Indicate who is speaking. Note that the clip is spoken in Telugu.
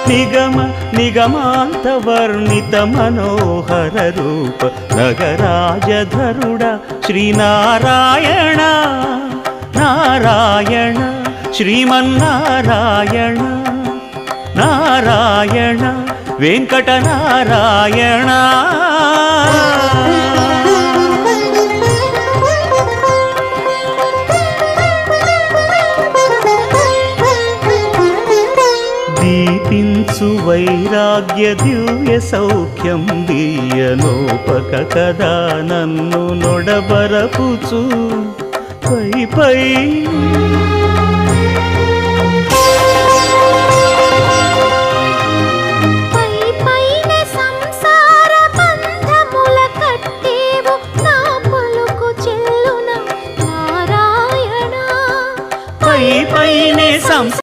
Speaker 1: నిగమ నిగమాంత వర్ణిత మనోహర రూప నగరాజధరుడ శ్రీనారాయణ నారాయణ శ్రీమన్నారాయణ నారాయణ వెంకటనారాయణ. దీపించు వైరాగ్య దివ్య సౌఖ్యం దీయనోపక కదా నన్ను నొడబరపుచు పై పై